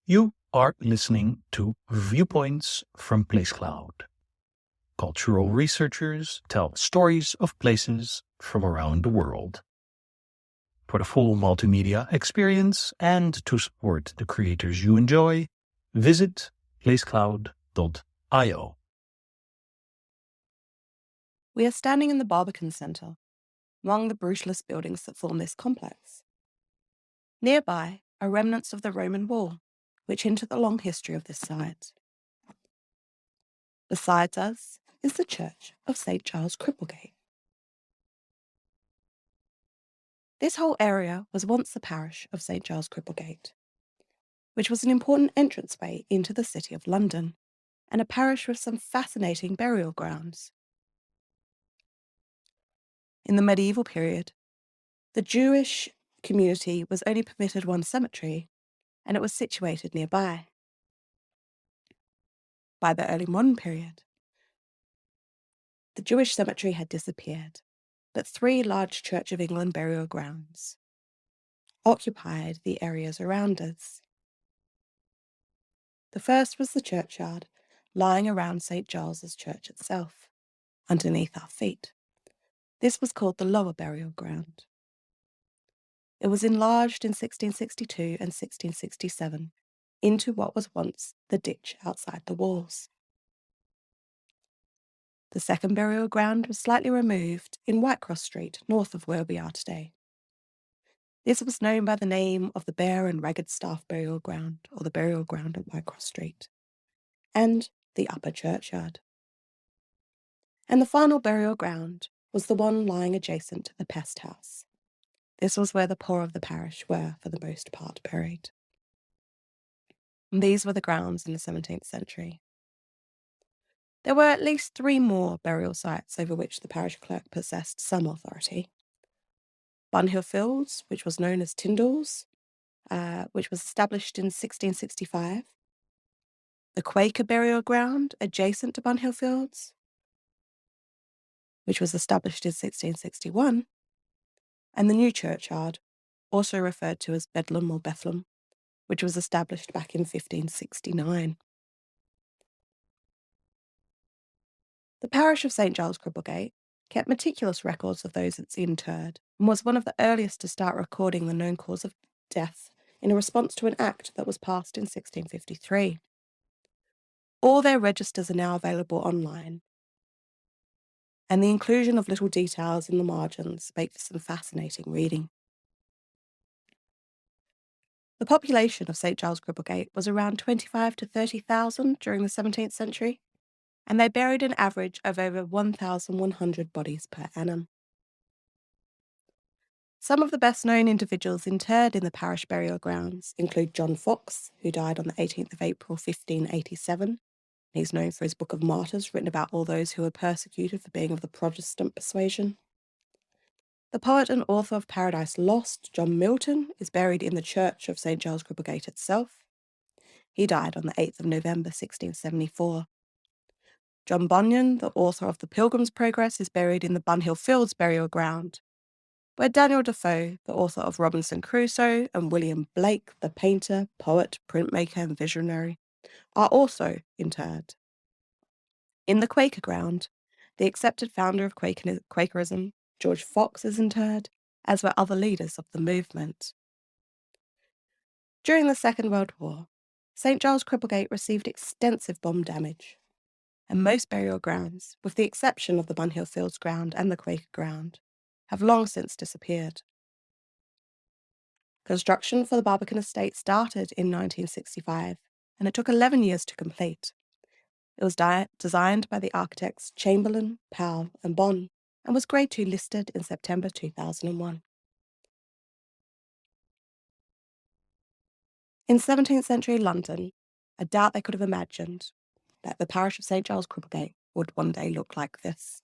You are listening to Viewpoints from PlaceCloud. Cultural researchers tell stories of places from around the world. For the full multimedia experience and to support the creators you enjoy, visit placecloud.io. We are standing in the Barbican Centre, among the brutalist buildings that form this complex. Nearby are remnants of the Roman wall, which hint at the long history of this site. Beside us is the church of St Giles, Cripplegate. This whole area was once the parish of St Giles, Cripplegate, which was an important entranceway into the City of London, and a parish with some fascinating burial grounds. In the medieval period, the Jewish community was only permitted one cemetery, and it was situated nearby. By the early modern period, the Jewish cemetery had disappeared, but 3 large Church of England burial grounds occupied the areas around us. The first was the churchyard, lying around St Giles's Church itself, underneath our feet. This was called the lower burial ground. It was enlarged in 1662 and 1667 into what was once the ditch outside the walls. The second burial ground was slightly removed in Whitecross Street, north of where we are today. This was known by the name of the Bear and Ragged Staff Burial Ground, or the Burial Ground at Whitecross Street, and the Upper Churchyard. And the final burial ground was the one lying adjacent to the pest house. This was where the poor of the parish were, for the most part, buried. And these were the grounds in the 17th century. There were at least 3 more burial sites over which the parish clerk possessed some authority. Bunhill Fields, which was known as Tyndall's, which was established in 1665. The Quaker burial ground adjacent to Bunhill Fields, which was established in 1661. And the new churchyard, also referred to as Bedlam or Bethlehem, which was established back in 1569. The parish of St Giles, Cripplegate kept meticulous records of those it's interred, and was one of the earliest to start recording the known cause of death in a response to an act that was passed in 1653. All their registers are now available online, and the inclusion of little details in the margins make for some fascinating reading. The population of St Giles, Cripplegate was around 25 to 30,000 during the 17th century, and they buried an average of over 1,100 bodies per annum. Some of the best-known individuals interred in the parish burial grounds include John Fox, who died on the 18th of April 1587. He's known for his Book of Martyrs, written about all those who were persecuted for being of the Protestant persuasion. The poet and author of Paradise Lost, John Milton, is buried in the church of St Giles, Cripplegate itself. He died on the 8th of November 1674. John Bunyan, the author of The Pilgrim's Progress, is buried in the Bunhill Fields burial ground, where Daniel Defoe, the author of Robinson Crusoe, and William Blake, the painter, poet, printmaker, and visionary, are also interred. In the Quaker ground, the accepted founder of Quakerism, George Fox, is interred, as were other leaders of the movement. During the Second World War, St Giles, Cripplegate received extensive bomb damage, and most burial grounds, with the exception of the Bunhill Fields ground and the Quaker ground, have long since disappeared. Construction for the Barbican estate started in 1965, and it took 11 years to complete. It was designed by the architects Chamberlain, Powell, and Bonn, and was Grade 2 listed in September 2001. In 17th century London, I doubt they could have imagined that the parish of St Giles, Cripplegate would one day look like this.